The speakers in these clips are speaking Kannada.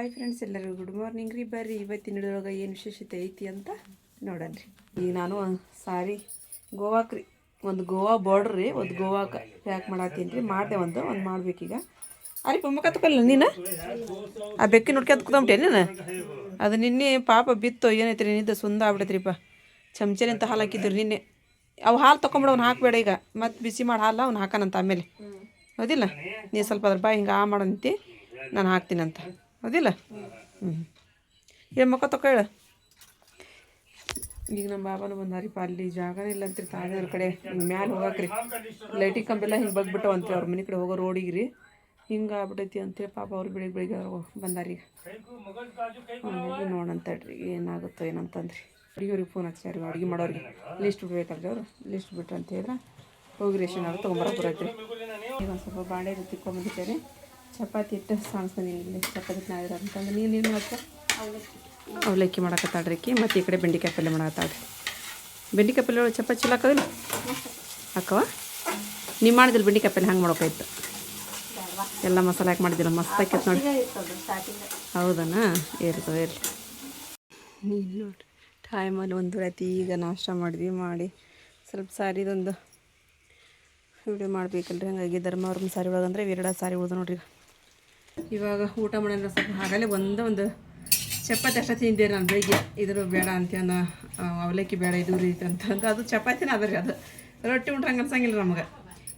ಹಾಯ್ ಫ್ರೆಂಡ್ಸ್, ಎಲ್ಲರಿಗೂ ಗುಡ್ ಮಾರ್ನಿಂಗ್ ರೀ. ಬರ್ರಿ ಇವತ್ತಿನ ಹಿಡಿದೊಳಗೆ ಏನು ವಿಶೇಷತೆ ಐತಿ ಅಂತ ನೋಡನ್ರಿ. ಈಗ ನಾನು ಸಾರಿ ಗೋವಾಕ್ಕೆ ರೀ, ಒಂದು ಗೋವಾ ಬಾರ್ಡ್ರ್ ರೀ, ಒಂದು ಗೋವಾಕ್ಕೆ ಪ್ಯಾಕ್ ಮಾಡತ್ತೀನಿ ರೀ. ಮಾಡಿದೆ ಒಂದು ಮಾಡ್ಬೇಕೀಗ. ಅರಿ ಪೊಮ್ಮ ಕತ್ಕೊಲ್ಲ ನೀನು ಆ ಬೆಕ್ಕಿ ನೋಡ್ಕೊಂಡ್ಬಿಟ್ಟೆ ನೀನು. ಅದು ನಿನ್ನೆ ಪಾಪ ಬಿತ್ತು, ಏನೈತೆ ರೀ ನಿಂದು ಸುಂದ ಆಗ್ಬಿಡೈತ್ರಿಪ್ಪ. ಚಮಚೆಲಿಂತ ಹಾಲು ಹಾಕಿದ್ರು ನಿನ್ನೆ. ಅವು ಹಾಲು ತೊಗೊಂಬಿಡು, ಅವ್ನು ಹಾಕಬೇಡ ಈಗ. ಮತ್ತು ಬಿಸಿ ಮಾಡಿ ಹಾಲು ಅವ್ನು ಹಾಕಾನಂತ ಆಮೇಲೆ, ಹೌದಿಲ್ಲ? ನೀನು ಸ್ವಲ್ಪ ಅದ್ರ ಬಾಯಿ ಹಿಂಗೆ ಮಾಡಂತಿ, ನಾನು ಹಾಕ್ತೀನಂತ, ಹೌದಿಲ್ಲ? ಏನು ಮಕ್ಕ ತಗೊಳ್ಳ. ಈಗ ನಮ್ಮ ಬಾಬಾನು ಬಂದಾರಿಪ್ಪ. ಅಲ್ಲಿ ಜಾಗನೇ ಇಲ್ಲ ಅಂತೀರಿ ತಾವೇರ ಕಡೆ ಮ್ಯಾಲೆ ಹೋಗಾಕ್ರಿ. ಲೈಟಿಂಗ್ ಕಂಬೆಲ್ಲ ಹಿಂಗೆ ಬಗ್ಬಿಟ್ಟವ ಅಂತೀವಿ ಅವ್ರ ಮನೆ ಕಡೆ ಹೋಗೋ ರೋಡಿಗೆ ರೀ. ಹಿಂಗೆ ಆಗ್ಬಿಟ್ಟೈತಿ ಅಂತೇಳಿ ಪಾಪ ಅವ್ರು ಬೆಳಿಗ್ಗೆ ಬಂದಾರೀಗ. ಹಾಗಾಗಿ ನೋಡಂತಡ್ರಿ ಏನಾಗುತ್ತೋ ಏನಂತಂದ್ರಿ. ಅಡುಗೆಯವ್ರಿಗೆ ಫೋನ್ ಹಚ್ಚಾರಿ, ಅಡುಗೆ ಮಾಡೋರಿಗೆ ಲಿಸ್ಟ್ ಬಿಡ್ಬೇಕಲ್ರಿ ಅವರು. ಲಿಸ್ಟ್ ಬಿಟ್ರು ಅಂತ ಹೇಳಿದ್ರೆ ಹೋಗಿ ರೇಷನ್ ಅವ್ರು ತೊಗೊಂಬರಕ್ಕೆ ಬರೈತ್ರಿ. ಈಗ ಒಂದು ಸ್ವಲ್ಪ ಬಾಂಡೆ ತಿಕ್ಕೊಂಬಂದಿದ್ದೇನೆ. ಚಪಾತಿ ಇಟ್ಟು ಸಾಣಿಸ್ತಾನೆ ಇಲ್ಲಿ ಚಪಾತಿ ನಾವಿರ ಅಂತಂದ್ರೆ ನೀನು ಮಾಡ್ತಾ ಅವಲಕ್ಕಿ ಮಾಡಕತ್ತಾಳ್ರಿ. ಮತ್ತು ಈ ಕಡೆ ಬೆಂಡೆಕಾಯಿ ಪಲ್ಯ ಮಾಡಕತ್ತಾಳ್ರಿ. ಬೆಂಡೆಕಾಯಿ ಪಲ್ಯ ಚಪಾತಿ ಚಲೋ ಹಾಕೋದಿಲ್ಲ ಹಾಕವ. ನೀವು ಮಾಡಿದಿಲ್ಲ ಬೆಂಡೆಕಾಯಿ ಪಲ್ಯ ಹಂಗೆ ಮಾಡೋಕಾಯ್ತು. ಎಲ್ಲ ಮಸಾಲೆ ಹಾಕಿ ಮಾಡಿದಿಲ್ಲ, ಮಸ್ತ್ ಹಾಕೈತೆ ನೋಡಿ. ಹೌದಣ್ಣ, ಇರ್ತದೆ ಇರಲಿ. ನೋಡಿರಿ ಟೈಮಲ್ಲಿ 1 ರಾತ್ರಿ. ಈಗ ನಾಷ್ಟ ಮಾಡಿ ಸ್ವಲ್ಪ ಸಾರಿದೊಂದು ವಿಡಿಯೋ ಮಾಡಬೇಕಲ್ರಿ. ಹಾಗಾಗಿ ಧರ್ಮವ್ರನ್ನ ಸಾರಿ ಒಳಗಂದ್ರೆ 2 ಸಾರಿ ಉಳ್ದು ನೋಡ್ರಿ. ಇವಾಗ ಊಟ ಮಾಡೋಣ ಸ್ವಲ್ಪ. ಹಾಗಲೇ ಒಂದು ಚಪಾತಿ ಅಷ್ಟೇ ತಿಂದೇರಿ ನಾನು ಬೆಳಿಗ್ಗೆ. ಇದ್ರ ಬೇಡ ಅಂತೇನ ಅವಲಕ್ಕಿ ಬೇಡ ಇದು ರೀತಿ ಅಂತಂದು ಅದು ಚಪಾತಿನೇ ಅದ ರೀ. ಅದು ರೊಟ್ಟಿ ಉಂಟ್ರೆ ಹಂಗೆ ಅನ್ಸಂಗಿಲ್ಲ ನಮಗೆ.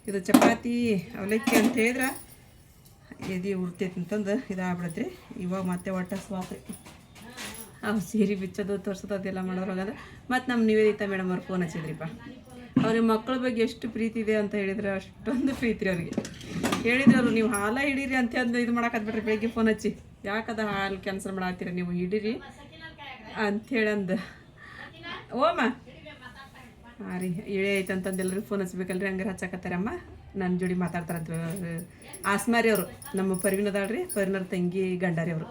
ಇದು ಚಪಾತಿ ಅವಲಕ್ಕಿ ಅಂತ ಹೇಳಿದ್ರೆ ಎದೆ ಉಡ್ತೈತಿ ಅಂತಂದು ಇದಾಗ್ಬಿಡತ್ರಿ. ಇವಾಗ ಮತ್ತೆ ಒಟ್ಟು ಸ್ವಾತ್ರಿ ಅವು ಸೀರೆ ಬಿಚ್ಚೋದು ತೋರ್ಸೋದು ಅದೆಲ್ಲ ಮಾಡೋದ್ರಾಗದ. ಮತ್ತು ನಮ್ಮ ನಿವೇದಿತಾ ಮೇಡಮ್ ಅವ್ರು ಫೋನ್ ಹಚ್ಚಿದ್ರಿಪ್ಪ. ಅವ್ರಿಗೆ ಮಕ್ಕಳ ಬಗ್ಗೆ ಎಷ್ಟು ಪ್ರೀತಿ ಇದೆ ಅಂತ ಹೇಳಿದ್ರೆ ಅಷ್ಟೊಂದು ಪ್ರೀತಿ ರೀ ಅವ್ರಿಗೆ. ಹೇಳಿದ್ರು ಅವರು, ನೀವು ಹಾಲು ಹಿಡೀರಿ ಅಂತ ಅಂದು ಇದು ಮಾಡಾಕತ್ಬಿಟ್ರಿ. ಬೆಳಿಗ್ಗೆ ಫೋನ್ ಹಚ್ಚಿ, ಯಾಕದ ಹಾಲು ಕ್ಯಾನ್ಸಲ್ ಮಾಡತ್ತೀರ ನೀವು, ಹಿಡೀರಿ ಅಂಥೇಳಂದು. ಓಮ್ಮ ಹಾಂ ರೀ, ಇಳೆ ಐತೆ ಅಂತಂದು ಎಲ್ಲರಿಗೂ ಫೋನ್ ಹಚ್ಬೇಕಲ್ರಿ. ಹಂಗಾರೆ ಹಚ್ಚಾಕತ್ತಾರಮ್ಮ. ನನ್ನ ಜೋಡಿ ಮಾತಾಡ್ತಾರಂತ ಆಸ್ಮಾರಿ ಅವರು, ನಮ್ಮ ಪರಿವಿನದಾಳ್ರಿ, ಪರಿನರ ತಂಗಿ ಗಂಡಾರಿ ಅವರು.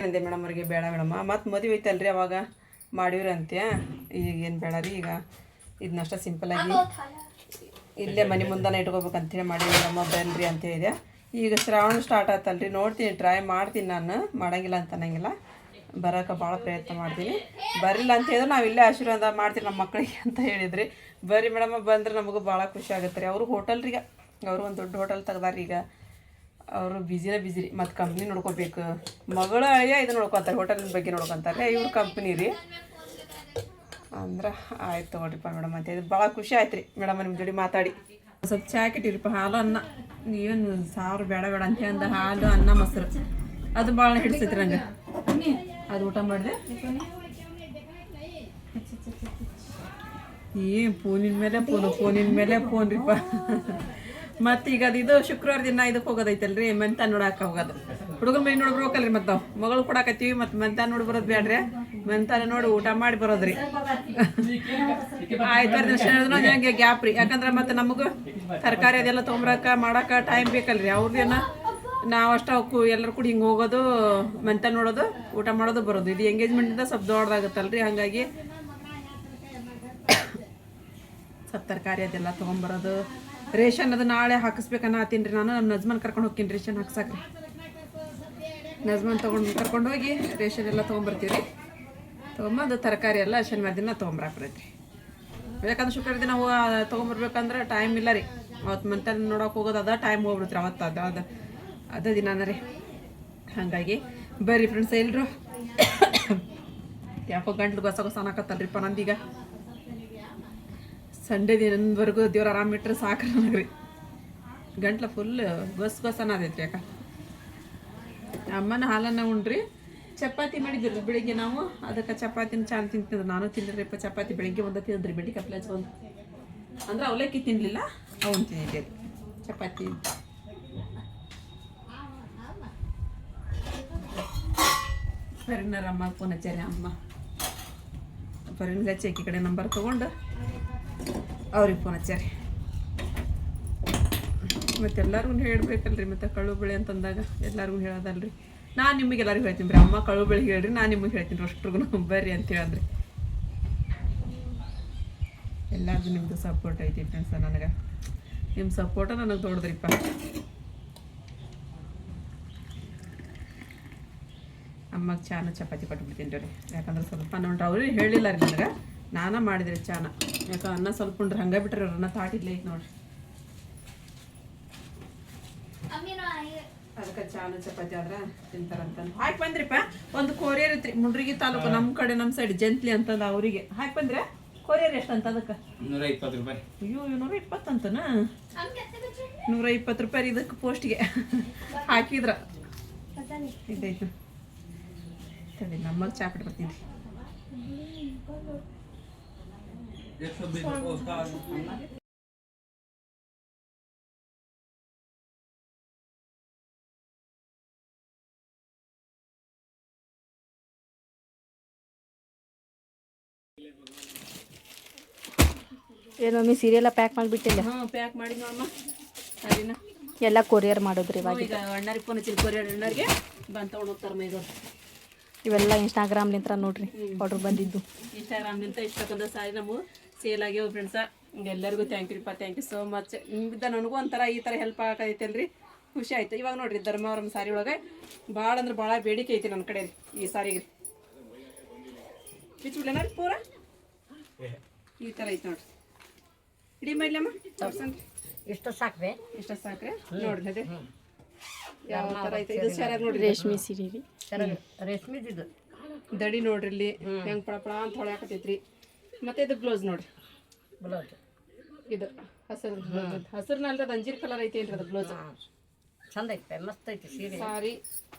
ಅಂದೆ ಮೇಡಮ್ ಅವ್ರಿಗೆ ಬೇಡ ಮೇಡಮ್ಮ, ಮತ್ತು ಮದುವೆ ಐತಲ್ರಿ ಅವಾಗ ಮಾಡಿವ್ರಿ ಅಂತೆ. ಈಗ ಏನು ಬೇಡ ರೀ, ಈಗ ಇದನ್ನಷ್ಟ ಸಿಂಪಲ್ಲಾಗಿ ಇಲ್ಲೇ ಮನೆ ಮುಂದಾನೆ ಇಟ್ಕೋಬೇಕಂತೇಳಿ ಮಾಡಿ ನಮ್ಮ ಬನ್ನಿರಿ ಅಂತ ಹೇಳಿದೆ. ಈಗ ಶ್ರಾವಣ ಸ್ಟಾರ್ಟ್ ಆಯ್ತಲ್ರಿ, ನೋಡ್ತೀನಿ, ಟ್ರೈ ಮಾಡ್ತೀನಿ. ನಾನು ಮಾಡೋಂಗಿಲ್ಲ ಅಂತ ಅನ್ನಂಗಿಲ್ಲ, ಬರೋಕೆ ಭಾಳ ಪ್ರಯತ್ನ ಮಾಡ್ತೀನಿ. ಬರಲಿಲ್ಲ ಅಂತ ಹೇಳಿದ್ರೆ ನಾವು ಇಲ್ಲೇ ಆಶೀರ್ವಾದ ಮಾಡ್ತೀವಿ ನಮ್ಮ ಮಕ್ಕಳಿಗೆ ಅಂತ ಹೇಳಿದ್ರಿ. ಬರ್ರಿ ಮೇಡಮ್ಮ, ಬಂದ್ರೆ ನಮಗೂ ಭಾಳ ಖುಷಿ ಆಗುತ್ತೆ ರೀ. ಅವರು ಹೋಟೆಲ್ರೀಗ, ಅವರು ಒಂದು ದೊಡ್ಡ ಹೋಟೆಲ್ ತೆಗ್ದಾರ. ಈಗ ಅವರು ಬಿಸಿ ರೀ. ಮತ್ತು ಕಂಪ್ನಿ ನೋಡ್ಕೋಬೇಕು. ಮಗಳ ಅಳಿಯ ಇದು ನೋಡ್ಕೊತಾರೆ, ಹೋಟೆಲಿನ ಬಗ್ಗೆ ನೋಡ್ಕೊತಾರೆ. ಇವ್ರ ಕಂಪ್ನಿ ರೀ ಅಂದ್ರೆ ಆಯ್ತು ತೊಗೊಳ್ರಿಪ್ಪ ಮೇಡಮ್ ಅಂತ ಹೇಳಿದ್ರು. ಭಾಳ ಖುಷಿ ಆಯ್ತು ರೀ ಮೇಡಮ್ ನಿಮ್ಮ ಜೋಡಿ ಮಾತಾಡಿ. ಸ್ವಲ್ಪ ಚಾ ಹಾಕಿಟ್ಟಿರಿಪ್ಪ, ಹಾಲು ಅನ್ನ. ಏನು ಸಾವಿರ ಬೇಡ ಅಂತ ಅಂದ ಹಾಲು ಅನ್ನ ಮೊಸರು ಅದು ಭಾಳ ಹಿಡಿಸೈತಿ ನಂಗೆ. ಅದು ಊಟ ಮಾಡಿದೆ. ಏನು ಫೋನಿನ ಮೇಲೆ ಫೋನ್ ರೀಪ್ಪ. ಮತ್ತು ಈಗ ಅದು ಇದು ಶುಕ್ರವಾರ ದಿನ ಇದಕ್ಕೆ ಹೋಗೋದೈತಲ್ರಿ, ಮೆಂತ ನೋಡಕ್ಕೆ ಹೋಗೋದು. ಹುಡುಗನ ಮನೆ ನೋಡಿ ಬರ್ಬೇಕಲ್ರಿ. ಮತ್ತು ನಾವು ಮಗಳು ಕೊಡಾಕತ್ತೀವಿ, ಮತ್ತು ಮೆಂತ ನೋಡಿ ಬರೋದು ಬೇಡ್ರಿ. ಮೆಂತಾನ ನೋಡಿ ಊಟ ಮಾಡಿ ಬರೋದ್ರಿ. ಆಯ್ತು ದಿನ ಗ್ಯಾಪ್ ರೀ. ಯಾಕಂದ್ರೆ ಮತ್ತು ನಮಗೂ ತರಕಾರಿ ಅದೆಲ್ಲ ತೊಗೊಂಬರಕ್ಕೆ ಮಾಡೋಕೆ ಟೈಮ್ ಬೇಕಲ್ರಿ. ಅವ್ರದ್ದೇನ ನಾವು ಅಷ್ಟು ಅವಕ್ಕೂ ಎಲ್ಲರೂ ಕೂಡ ಹಿಂಗೆ ಹೋಗೋದು, ಮೆಂತ ನೋಡೋದು, ಊಟ ಮಾಡೋದು, ಬರೋದು. ಇದು ಎಂಗೇಜ್ಮೆಂಟಿಂದ ಸ್ವಲ್ಪ ದೊಡ್ಡದಾಗುತ್ತಲ್ರಿ. ಹಾಗಾಗಿ ಸ್ವಲ್ಪ ತರಕಾರಿ ಅದೆಲ್ಲ ತೊಗೊಂಬರೋದು. ರೇಷನ್ ಅದು ನಾಳೆ ಹಾಕಿಸ್ಬೇಕನ್ನ ಆತೀನಿ ರೀ. ನಾನು ನಮ್ಮ ನಜ್ಮನ್ ಕರ್ಕೊಂಡು ಹೋಗ್ತೀನಿ ರೇಷನ್ ಹಾಕ್ಸಾಕ್ರಿ. ನಜ್ಮನ್ ಕರ್ಕೊಂಡು ಹೋಗಿ ರೇಷನ್ ಎಲ್ಲ ತೊಗೊಂಬರ್ತೀವಿ ರೀ. ತೊಗೊಂಬಂದು ತರಕಾರಿ ಎಲ್ಲ ಶನಿವಾರ ದಿನ ತೊಗೊಂಬರಾಕ್ರೈತ್ರಿ. ಯಾಕಂದ್ರೆ ಶುಕ್ರವಾರ ದಿನ ತೊಗೊಂಬರ್ಬೇಕಂದ್ರೆ ಟೈಮ್ ಇಲ್ಲ ರೀ. ಅವತ್ತು ಮಂತ ನೋಡೋಕೆ ಹೋಗೋದು ಅದ ಟೈಮ್ ಹೋಗ್ಬಿಡ್ತೀರಿ. ಅವತ್ತು ಅದ ದಿನಾನ ರೀ. ಹಾಗಾಗಿ ಬರ್ರಿ ಫ್ರೆಂಡ್ಸ್ ಎಲ್ಲರೂ. ಯಾಕೋ ಗಂಟ್ಲು ಗೊಸ ಅನ್ನಕತ್ತಲ್ರಿಪ್ಪ ನಂದೀಗ. ಸಂಡೇ ದಿನದವರೆಗೂ ದೇವ್ರು ಆರಾಮಿಟ್ರೆ ಸಾಕ್ರಿ ನನಗೆ ರೀ. ಗಂಟ್ಲ ಫುಲ್ ಗೊಸನ ಅದೈತ್ರಿ. ಯಾಕ ಅಮ್ಮನ ಹಾಲನ್ನು ಉಣ್ರಿ. ಚಪಾತಿ ಮಾಡಿದ್ರಿ ಬೆಳಿಗ್ಗೆ ನಾವು. ಅದಕ್ಕೆ ಚಪಾತಿನ ಚಾನ್ ತಿಂತಿದ್ರು. ನಾನು ತಿಂದಿರಿಪ್ಪ ಚಪಾತಿ. ಬೆಳಿಗ್ಗೆ ಒಂದು ತಿಂದ್ರಿ ಬೆಂಡೆಕಾಯಿ ಪಲ್ಯ ಹಚ್ಕೊಂಡು. ಅಂದ್ರೆ ಅವಲಕ್ಕಿ ತಿನ್ನಲಿಲ್ಲ, ಅವನು ತಿಂದಿದ್ದೆ ರೀ ಚಪಾತಿ. ಪರಿನರಮ್ಮ ಫೋನ್ ಹಚ್ಚಾರಿ. ಅಮ್ಮ ಪರಿನ್ಗೆ ಹಚ್ಚಿ ಈ ಕಡೆ ನಂಬರ್ ತೊಗೊಂಡು ಅವ್ರಿಗೆ ಫೋನ್ ಹಚ್ಚಾರಿ. ಮತ್ತು ಎಲ್ಲರಿಗೂ ಹೇಳ್ಬೇಕಲ್ರಿ. ಮತ್ತು ಕಳ್ಳು ಬೆಳೆ ಅಂತಂದಾಗ ಎಲ್ಲರಿಗೂ ಹೇಳೋದಲ್ರಿ. ನಾನು ನಿಮಗೆಲ್ಲರಿಗೂ ಹೇಳ್ತೀನಿ ರೀ. ಅಮ್ಮ ಕಳ್ಳು ಬೆಳೆ ಹೇಳ್ರಿ, ನಾನು ನಿಮಗೆ ಹೇಳ್ತೀನಿ ರೀ. ಅಷ್ಟ್ರಿಗೂ ಬರ್ರಿ ಅಂತ ಹೇಳಿದ್ರಿ. ಎಲ್ಲರಿಗೂ ನಿಮ್ಮದು ಸಪೋರ್ಟ್ ಐತಿ ಫ್ರೆಂಡ್ಸ. ನನಗೆ ನಿಮ್ಮ ಸಪೋರ್ಟ ನನಗೆ ದೊಡ್ಡದ್ರಿಪ್ಪ. ಅಮ್ಮಗೆ ಚಾನ ಚಪಾತಿ ಕೊಟ್ಬಿಡ್ತೀನಿ ರೀ ಯಾಕಂದ್ರೆ ಸ್ವಲ್ಪ ನೋಡ್ರಿ ಅವ್ರಿಗೆ ಹೇಳಿಲ್ಲ ರೀ ನನಗೆ ನಾನೇ ಮಾಡಿದ್ರಿ ಚಾನ ಯಾಕೆ ಅನ್ನ ಸ್ವಲ್ಪ ಉಂಡ್ರಿ ಹಂಗೆ ಬಿಟ್ರಿ ಅವ್ರು ಅನ್ನ ತಾಟಿದ್ಲೆ ಐತೆ ನೋಡ್ರಿ ಅದಕ್ಕೆ ಚಾನ ಚಪಾತಿ ಆದ್ರೆ ತಿಂತಾರಂತಂದು ಹಾಕಿ ಬಂದ್ರಿಪ್ಪ ಒಂದು ಕೊರಿಯರ್ ಐತ್ರಿ ಮುಂಡ್ರಿಗಿ ತಾಲೂಕು ನಮ್ಮ ಕಡೆ ನಮ್ಮ ಸೈಡ್ ಜಂತ್ಲಿ ಅಂತಂದು ಅವರಿಗೆ ಹಾಕಿ ಬಂದ್ರೆ ಕೊರಿಯರ್ ಎಷ್ಟು ಅಂತ ಅದಕ್ಕೆ 120 ರೂಪಾಯಿ. ಅಯ್ಯೋ 120 ಅಂತನ 120 ರೂಪಾಯಿ ಇದಕ್ಕೆ ಪೋಸ್ಟ್ಗೆ ಹಾಕಿದ್ರ ಇದೈತು ಸರಿ ನಮ್ಮಲ್ಲಿ ಚಾ ಬಿಟ್ಟು ಬರ್ತೀನಿ ಏನು ಮಮ್ಮಿ ಸೀರೆಲ್ಲ ಪ್ಯಾಕ್ ಮಾಡಿಬಿಟ್ಟಿಲ್ಲ? ಹ್ಞೂ ಪ್ಯಾಕ್ ಮಾಡಿ ನೋಡಮ್ಮ ಸರಿನಾ ಎಲ್ಲ ಕೊರಿಯರ್ ಮಾಡೋದ್ರಿ ಇವಾಗ. ಈಗ ಅಣ್ಣರಿಗೆ ಫೋನ್ ಹಚ್ಚಿರಿ ಕೊರಿಯರ್ ಅಣ್ಣರಿಗೆ ಬಂದು ತೊಗೊಂಡು ಹೋಗ್ತಾರೆ ಮೈದವ್ರು. ಇವೆಲ್ಲ ಇನ್ಸ್ಟಾಗ್ರಾಮ್ಲಿಂತ್ರ ನೋಡ್ರಿ ಆರ್ಡ್ರ್ ಬಂದಿದ್ದು. ಇನ್ಸ್ಟಾಗ್ರಾಮ್ಲಿಂತ ಇಷ್ಟಕ್ಕೊಂದು ಸಾರಿ ನಮಗೆ ಸೇಲ್ ಆಗ್ಯಾವ ಫ್ರೆಂಡ್ಸ. ಎಲ್ಲರಿಗೂ ಥ್ಯಾಂಕ್ ಯು ಸೋ ಮಚ್. ನಿಮ್ಮಿಂದ ನನಗೂ ಒಂಥರ ಈ ಥರ ಹೆಲ್ಪ್ ಆಗೈತಲ್ರಿ, ಖುಷಿ ಆಯ್ತು. ಇವಾಗ ನೋಡ್ರಿ ಧರ್ಮವರಂ ಸಾರಿ ಒಳಗೆ ಭಾಳ ಅಂದ್ರೆ ಭಾಳ ಬೇಡಿಕೆ ಐತಿ ನನ್ನ ಕಡೆ ಈ ಸಾರಿಗೆ. ಬಿಚ್ಬಿಡ್ಲೇನ ರೀ ಪೂರ ಈ ಥರ ಐತೆ ನೋಡ್ರಿ. ಇಡೀ ಮೈಲಮ್ಮ ತೋರ್ಸನ್ರಿ. ಇಷ್ಟ ಸಾಕ್ರೆ ನೋಡ್ರಿ ಅದೇ ಯಾವ ಥರ ಐತೆ. ಇದು ಸರಿಯಾಗಿ ನೋಡ್ರಿ ರೇಷ್ಮೆ ಸೀರೆ ರೀ, ರೇಷ್ಮಿದು ದಡಿ ನೋಡ್ರಿ ಇಲ್ಲಿ ಹೆಂಗೆ ಪಳ ಅಂತ ಹೊಳ್ಯಾಕತೈತ್ರಿ. ಮತ್ತೆ ಇದು ಬ್ಲೌಸ್ ನೋಡ್ರಿ, ಬ್ಲೌಸ್ ಇದು ಹಸಿರಿನಲ್ರಿ ಅದು ಅಂಜೀರ್ ಕಲರ್ ಐತಿ ಏನ್ರಿ ಅದು ಬ್ಲೌಸ್. ಚಂದ ಐತೆ, ಮಸ್ತ್ ಐತಿ ಸೀರೆ. ಸಾರಿ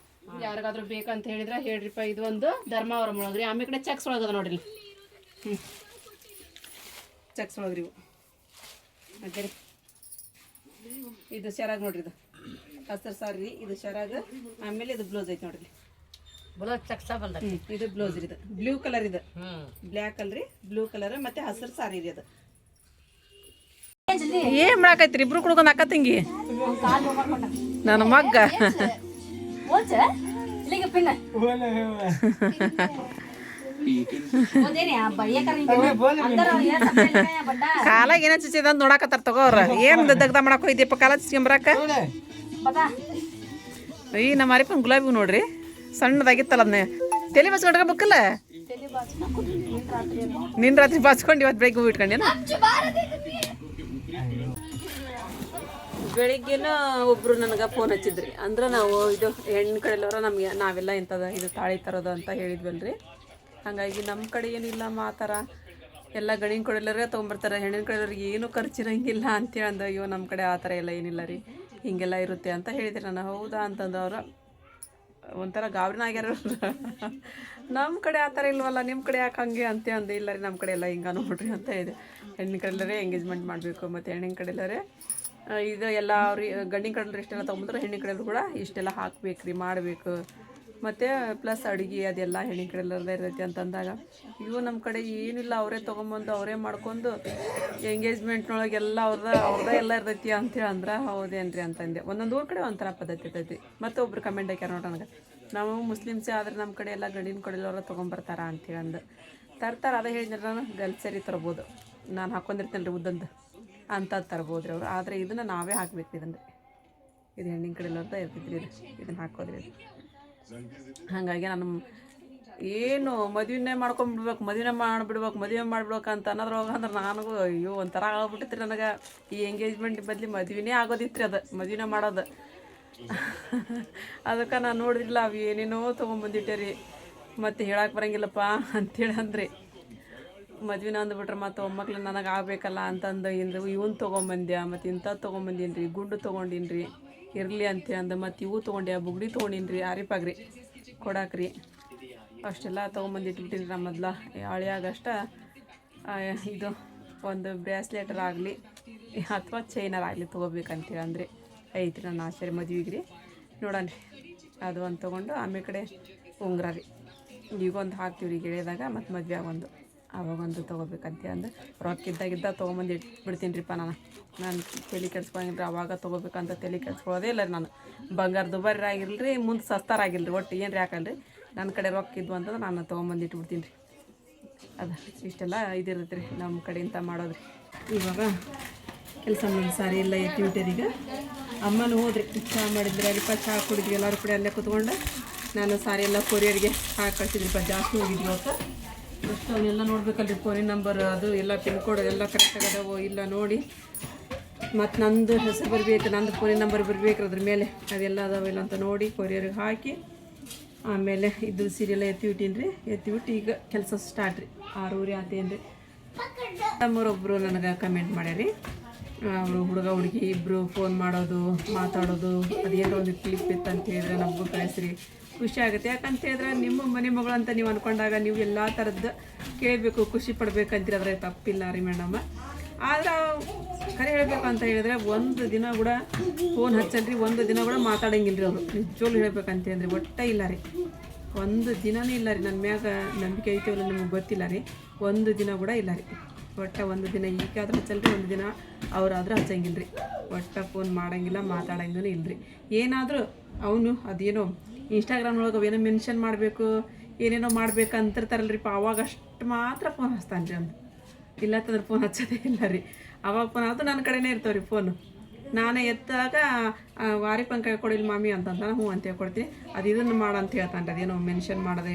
ಯಾರಿಗಾದ್ರೂ ಬೇಕಂತ ಹೇಳಿದ್ರೆ ಹೇಳ್ರಿಪ್ಪ. ಇದು ಒಂದು ಧರ್ಮಾವರಂ ಒಳಗ್ರಿ. ಆಮೇಲೆ ಕಡೆ ಚೆಕ್ಸ್ ಒಳಗದ ನೋಡ್ರಿ. ಚೆಕ್ಸ್ ಒಳಗ್ರಿ ಇವು. ಅದೇ ರೀ ಇದು ಶರಾಗ್ ನೋಡ್ರಿ, ಇದು ಹಸಿರು ಸಾರಿ, ಇದು ಶರಾಗ್. ಆಮೇಲೆ ಇದು ಬ್ಲೌಸ್ ಐತಿ ನೋಡ್ರಿ, ಬ್ಲೌಸ್ ಚಕ್ಸ ಬಂದ. ಇದು ಬ್ಲೌಸ್ ರೀ, ಇದು ಬ್ಲೂ ಕಲರ್, ಇದು ಬ್ಲ್ಯಾಕ್ ಅಲ್ರಿ, ಬ್ಲೂ ಕಲರ್ ಮತ್ತೆ ಹಸಿರು ಸಾರಿ ರೀ ಅದು. ಏನ್ ಮಾಡಾಕೈತ್ರಿ ಇಬ್ರು ಕುಡ್ಕೊಂಡ್ ಅಕ್ಕ ತಂಗಿ ನನ್ನ ಮಗ್ಗ. ಕಾಲಾಗ ಏನ ಚುಚ್ಚಿದ ನೋಡಾಕತ್ತಾರ ತಗೋರ. ಏನ್ ದಗ್ದ ಮಾಡಕ್ ಹೋಯ್ತಿಪ್ಪ ಕಾಲ ಚುಚ್ಕೊಂಬರಾಕ? ಈ ನಮ್ಮ ಮಾರಿಪನ್ ಗುಲಾಬಿ ನೋಡ್ರಿ ಸಣ್ಣದಾಗಿತ್ತಲ್ಲ, ಅದನ್ನ ತಲೆ ಬಚ್ಕೊಂಡ್ಬೇಕಲ್ಲ. ನಿನ್ ರಾತ್ರಿ ಬಾಚ್ಕೊಂಡು ಇವತ್ತು ಬೆಳಿಗ್ಗೆ ಹೂ ಇಟ್ಕೊಂಡೇನ? ಬೆಳಿಗ್ಗೆನ ಒಬ್ರು ನನಗೆ ಫೋನ್ ಹಚ್ಚಿದ್ರಿ. ಅಂದ್ರೆ ನಾವು ಇದು ಹೆಣ್ಣು ಕಡೆಯಲ್ಲವ್ರ ನಮಗೆ ನಾವೆಲ್ಲ ಇಂಥದ ಇದು ತಾಳಿ ತರೋದು ಅಂತ ಹೇಳಿದ್ವಲ್ರಿ. ಹಾಗಾಗಿ ನಮ್ಮ ಕಡೆ ಏನಿಲ್ಲ ಆ ಥರ ಎಲ್ಲ ಗಂಡಿನ ಕಡೆಯಲ್ಲರೇ ತೊಗೊಂಬರ್ತಾರೆ. ಹೆಣ್ಣಿನ ಕಡೆಯವ್ರಿಗೆ ಏನೂ ಖರ್ಚಿರಂಗಿಲ್ಲ ಅಂತೇಳಿ ಅಂದ. ಅಯ್ಯೋ ನಮ್ಮ ಕಡೆ ಆ ಥರ ಎಲ್ಲ ಏನಿಲ್ಲ ರೀ, ಹೀಗೆಲ್ಲ ಇರುತ್ತೆ ಅಂತ ಹೇಳಿದ್ರಿ. ನಾನು ಹೌದಾ ಅಂತಂದು ಅವ್ರು ಒಂಥರ ಗಾಬರಿನ ಆಗ್ಯಾರ. ನಮ್ಮ ಕಡೆ ಆ ಥರ ಇಲ್ವಲ್ಲ, ನಿಮ್ಮ ಕಡೆ ಯಾಕೆ ಹಂಗೆ ಅಂತ ಅಂದೆ. ಇಲ್ಲ ರೀ ನಮ್ಮ ಕಡೆ ಎಲ್ಲ ಹಿಂಗೆ ನೋಡ್ರಿ ಅಂತ ಇದೆ. ಹೆಣ್ಣಿನ ಕಡೆಯಲ್ಲರೇ ಎಂಗೇಜ್ಮೆಂಟ್ ಮಾಡಬೇಕು, ಮತ್ತು ಹೆಣ್ಣಿನ ಕಡೆಯಲ್ಲರೇ ಇದು ಎಲ್ಲ ಅವ್ರಿಗೆ ಗಂಡಿನ ಕಡೆಯಲ್ಲರು ಇಷ್ಟೆಲ್ಲ ತೊಗೊಂಬಂದ್ರೆ ಹೆಣ್ಣಿನ ಕಡೆಯಲ್ಲೂ ಕೂಡ ಇಷ್ಟೆಲ್ಲ ಹಾಕ್ಬೇಕು ರೀ, ಮಾಡಬೇಕು. ಮತ್ತು ಪ್ಲಸ್ ಅಡುಗೆ ಅದೆಲ್ಲ ಹೆಣ್ಣಿನ ಕಡೆಯಲ್ಲರದೇ ಇರ್ತೈತಿ ಅಂತಂದಾಗ ಇವು ನಮ್ಮ ಕಡೆ ಏನಿಲ್ಲ, ಅವರೇ ತೊಗೊಂಬಂದು ಅವರೇ ಮಾಡ್ಕೊಂಡು ಎಂಗೇಜ್ಮೆಂಟ್ನೊಳಗೆಲ್ಲ ಅವ್ರದ್ದೇ ಎಲ್ಲ ಇರ್ತೈತಿ ಅಂತೇಳಿ ಅಂದ್ರೆ ಹೌದೇನ್ರಿ ಅಂತಂದೆ. ಒಂದೊಂದು ಊರ ಕಡೆ ಒಂಥರ ಪದ್ಧತಿ ಇರ್ತೈತಿ. ಮತ್ತು ಒಬ್ರು ಕಮೆಂಟ್ ಹಾಕ್ಯಾರ ನೋಡಿ ನನಗೆ, ನಾವು ಮುಸ್ಲಿಮ್ಸೇ ಆದರೆ ನಮ್ಮ ಕಡೆ ಎಲ್ಲ ಗಂಡಿನ ಕಡೆಯಲ್ಲವ್ರ ತೊಗೊಂಬರ್ತಾರ ಅಂತೇಳಿ ಅಂದು ತರ್ತಾರೆ. ಅದೇ ಹೇಳಿದ್ರೆ ನಾನು ಗಲ್ ಸರಿ ತರ್ಬೋದು, ನಾನು ಹಾಕ್ಕೊಂಡಿರ್ತೇನೆ ರೀ ಉದ್ದಂದು ಅಂಥದ್ದು ತರ್ಬೋದು ರೀ ಅವರು. ಆದರೆ ಇದನ್ನು ನಾವೇ ಹಾಕ್ಬೇಕು. ಇದನ್ನು ಇದು ಹೆಣ್ಣಿನ ಕಡೆಯಲ್ಲವ್ರದ ಇರ್ತೈತಿ ರೀ, ಇದನ್ನು ಹಾಕೋದ್ರಿ. ಹಾಗಾಗಿ ನಾನು ಏನು ಮದುವೆನೇ ಮಾಡ್ಕೊಂಡ್ಬಿಡ್ಬೇಕು, ಮದುವೆ ಮಾಡಿಬಿಡ್ಬೇಕು ಅಂತ ಅನ್ನೋದ್ರೊಳಗೆ ಅಂದ್ರೆ ನನಗೂ ಅಯ್ಯೋ ಒಂಥರ ಆಗ್ಬಿಟ್ಟಿತ್ತು ನನಗೆ. ಈ ಎಂಗೇಜ್ಮೆಂಟ್ ಬದಲಿ ಮದುವೆನೇ ಆಗೋದಿತ್ತು ರೀ, ಅದು ಮದುವೆನೇ ಮಾಡೋದು. ಅದಕ್ಕೆ ನಾನು ನೋಡಿದ್ರಿಲ್ಲ ಅವು ಏನೇನೋ ತೊಗೊಂಬಂದಿಟ್ಟೆ ರೀ. ಮತ್ತು ಹೇಳಕ್ಕೆ ಬರೋಂಗಿಲ್ಲಪ್ಪ ಅಂಥೇಳಿ ಅಂದ್ರೆ ಮದುವೆನ ಅಂದ್ಬಿಟ್ರೆ ಮತ್ತು ಒಮ್ಮಕ್ಳು ನನಗೆ ಆಗಬೇಕಲ್ಲ ಅಂತಂದು ಇಂದು ಇವನ್ ತೊಗೊಂಬಂದ್ಯಾ, ಮತ್ತು ಇಂಥದ್ದು ತೊಗೊಂಬಂದೀನಿ ರೀ, ಗುಂಡು ತೊಗೊಂಡಿನಿ ರೀ, ಇರಲಿ ಅಂತೇಳಿ ಅಂದು. ಮತ್ತು ಇವು ತೊಗೊಂಡ್ಯಾ, ಬುಗ್ಡಿ ತೊಗೊಂಡಿನಿ ರೀ, ಆರಿಪಾಗ್ರಿ ಕೊಡಾಕ್ರಿ, ಅಷ್ಟೆಲ್ಲ ತೊಗೊಂಬಂದಿಟ್ಬಿಟ್ಟಿನಿ ರೀ. ಮೊದಲ ಹಳೆಯಾಗಷ್ಟ ಇದು ಒಂದು ಬ್ರೇಸ್ಲೆಟರ್ ಆಗಲಿ ಅಥವಾ ಚೈನರ್ ಆಗಲಿ ತೊಗೋಬೇಕಂತೇಳಿ ಅಂದರೆ ಐತ್ರಿ ನನ್ನ ಆಸೆ ರೀ ಮದುವೆಗೆ ರೀ. ನೋಡೋಣ ರೀ ಅದು ಒಂದು ತೊಗೊಂಡು ಆಮೇಲೆ ಕಡೆ ಉಂಗುರ ರೀ ಈಗೊಂದು ಹಾಕ್ತೀವಿ ರೀ ಗೆಳೆಯದಾಗ. ಮತ್ತು ಮದುವೆ ಆಗೊಂದು ಅವಾಗೊಂದು ತೊಗೋಬೇಕಂತೇಳಿ ಅಂದ್ರೆ ರೊಕ್ಕ ಇದ್ದಾಗಿದ್ದ ತೊಗೊಂಬಂದು ಇಟ್ಬಿಡ್ತೀನಿ ರೀಪ್ಪ. ನಾನು ತಲೆ ಕೆಡ್ಸ್ಕೊಳಂಗಿಲ್ಲ ರೀ, ಅವಾಗ ತೊಗೋಬೇಕಂತ ತಲೆ ಕೆಡ್ಸ್ಕೊಳ್ಳೋದೇ ಇಲ್ಲ ರೀ. ನಾನು ಬಂಗಾರ ದುಬಾರಿ ಆಗಿಲ್ಲರಿ, ಮುಂದೆ ಸಸ್ತಾರಾಗಿಲ್ಲ ರೀ, ಒಟ್ಟು ಏನು ರೀ ಹಾಕಲ್ರಿ. ನನ್ನ ಕಡೆ ರೊಕ್ಕ ಇದ್ವು ಅಂತಂದ್ರೆ ನಾನು ತೊಗೊಂಬಂದು ಇಟ್ಬಿಡ್ತೀನಿ ರೀ. ಅದು ಇಷ್ಟೆಲ್ಲ ಇದಿರುತ್ತೆ ರೀ ನಮ್ಮ ಕಡೆಯಿಂದ ಮಾಡೋದ್ರಿ. ಇವಾಗ ಕೆಲಸ ಮಾಡಿ ಸಾರಿ ಎಲ್ಲ ಎತ್ತಿಬಿಟ್ಟಿರಿ. ಈಗ ಅಮ್ಮನೂ ಹೋದ್ರಿ, ಚಹಾ ಮಾಡಿದ್ರೆ ಅಲ್ಲಿಪ್ಪ ಚಹಾ ಕುಡಿದ್ವಿ ಎಲ್ಲರೂ ಕೂಡ ಅಲ್ಲೇ ಕೂತ್ಕೊಂಡು. ನಾನು ಸಾರಿ ಎಲ್ಲ ಕೊರಿಯರ್ಗೆ ಹಾಕಿ ಕಳಿಸಿದ್ರಿಪ್ಪ. ಜಾಸ್ತಿ ಹೋಗಿದ್ವಿ ಅವತ್ತು. ಅಷ್ಟು ಅವನ್ನೆಲ್ಲ ನೋಡ್ಬೇಕಲ್ರಿ, ಫೋನಿನ ನಂಬರ್ ಅದು ಎಲ್ಲ ಪಿನ್ ಕೋಡ್ ಎಲ್ಲ ಕರೆಕ್ಟಾಗಿ ಅದಾವೋ ಇಲ್ಲ ನೋಡಿ, ಮತ್ತು ನಂದು ಹೆಸರು ಬರಬೇಕು, ನಂದು ಫೋನಿನ ನಂಬರ್ ಬರಬೇಕು ಅದ್ರ ಮೇಲೆ, ಅದೆಲ್ಲ ಅದಾವಿಲ್ಲ ಅಂತ ನೋಡಿ ಕೊರಿಯರ್ಗೆ ಹಾಕಿ ಆಮೇಲೆ ಇದು ಸೀರೆಲ್ಲ ಎತ್ತಿಬಿಟ್ಟು ಈಗ ಕೆಲಸ ಸ್ಟಾರ್ಟ್ ರೀ. 6 ಆತೇನು ರೀ. ನಮ್ಮವರೊಬ್ಬರು ನನಗೆ ಕಮೆಂಟ್ ಮಾಡ್ಯಾರಿ, ಅವರು ಹುಡುಗ ಹುಡುಗಿ ಇಬ್ಬರು ಫೋನ್ ಮಾಡೋದು ಮಾತಾಡೋದು ಅದೇನೋ ಒಂದು ಕ್ಲಿಪ್ ಇತ್ತು ಅಂತ ಹೇಳಿದ್ರೆ ನಮಗೂ ಕಳಿಸ್ರಿ, ಖುಷಿ ಆಗುತ್ತೆ. ಯಾಕಂತ ಹೇಳಿದ್ರೆ ನಿಮ್ಮ ಮನೆ ಮಗಳು ಅಂತ ನೀವು ಅಂದ್ಕೊಂಡಾಗ ನೀವು ಎಲ್ಲ ಥರದ್ದು ಕೇಳಬೇಕು, ಖುಷಿ ಪಡ್ಬೇಕಂತೀರಿ, ಅದ್ರ ತಪ್ಪಿಲ್ಲ ರೀ ಮೇಡಮ್ಮ. ಆದ್ರೆ ಖರೆ ಹೇಳಬೇಕು ಅಂತ ಹೇಳಿದ್ರೆ ಒಂದು ದಿನ ಕೂಡ ಫೋನ್ ಹಚ್ಚಲ್ರಿ, ಒಂದು ದಿನ ಕೂಡ ಮಾತಾಡಂಗಿಲ್ಲ ರೀ ಅವರು. ನಿಜವಾಗ್ಲೂ ಹೇಳ್ಬೇಕಂತ ಹೇಳಿದ್ರೆ ಒಟ್ಟೇ ಇಲ್ಲ ರೀ, ಒಂದು ದಿನವೇ ಇಲ್ಲ ರೀ. ನನ್ನ ಮ್ಯಾಗ ನಂಬಿಕೆ ಐತೆವಲ್ಲ ನಿಮಗೆ ಗೊತ್ತಿಲ್ಲ ರೀ, ಒಂದು ದಿನ ಕೂಡ ಇಲ್ಲ ರೀ. ಒಟ್ಟು ಒಂದು ದಿನ ಈಗಾದ್ರೂ ಹಚ್ಚಲ್ರಿ, ಒಂದು ದಿನ ಅವರಾದ್ರೂ ಹಚ್ಚಂಗಿಲ್ಲ ರೀ. ಒಟ್ಟು ಫೋನ್ ಮಾಡೋಂಗಿಲ್ಲ, ಮಾತಾಡಂಗೂ ಇಲ್ಲ ರೀ. ಏನಾದರೂ ಅವನು ಅದೇನೋ ಇನ್ಸ್ಟಾಗ್ರಾಮ್ನೊಳಗೆ ಅವೇನೋ ಮೆನ್ಷನ್ ಮಾಡಬೇಕು ಏನೇನೋ ಮಾಡ್ಬೇಕು ಅಂತಿರ್ತಾರಲ್ರಿ, ಅವಾಗ ಅಷ್ಟು ಮಾತ್ರ ಫೋನ್ ಹಚ್ತಾನೆ ರೀ ಅವ್ನು. ಇಲ್ಲ ಅಂತಂದ್ರೆ ಫೋನ್ ಹಚ್ಚೋದೇ ಇಲ್ಲ ರೀ. ಅವಾಗ ಫೋನ್ ಆದರೂ ನನ್ನ ಕಡೆನೇ ಇರ್ತಾವೆ ರೀ ಫೋನು. ನಾನೇ ಎತ್ತಾಗ ವಾರಿಪಂಕ ಕೊಡಿಲ್ಲ ಮಾಮಿ ಅಂತಂತ ಹ್ಞೂ ಅಂತ ಹೇಳ್ಕೊಡ್ತೀನಿ. ಅದು ಇದನ್ನು ಮಾಡಂತ ಹೇಳ್ತಾನೆ ರೀ, ಅದೇನೋ ಮೆನ್ಷನ್ ಮಾಡೋದೇ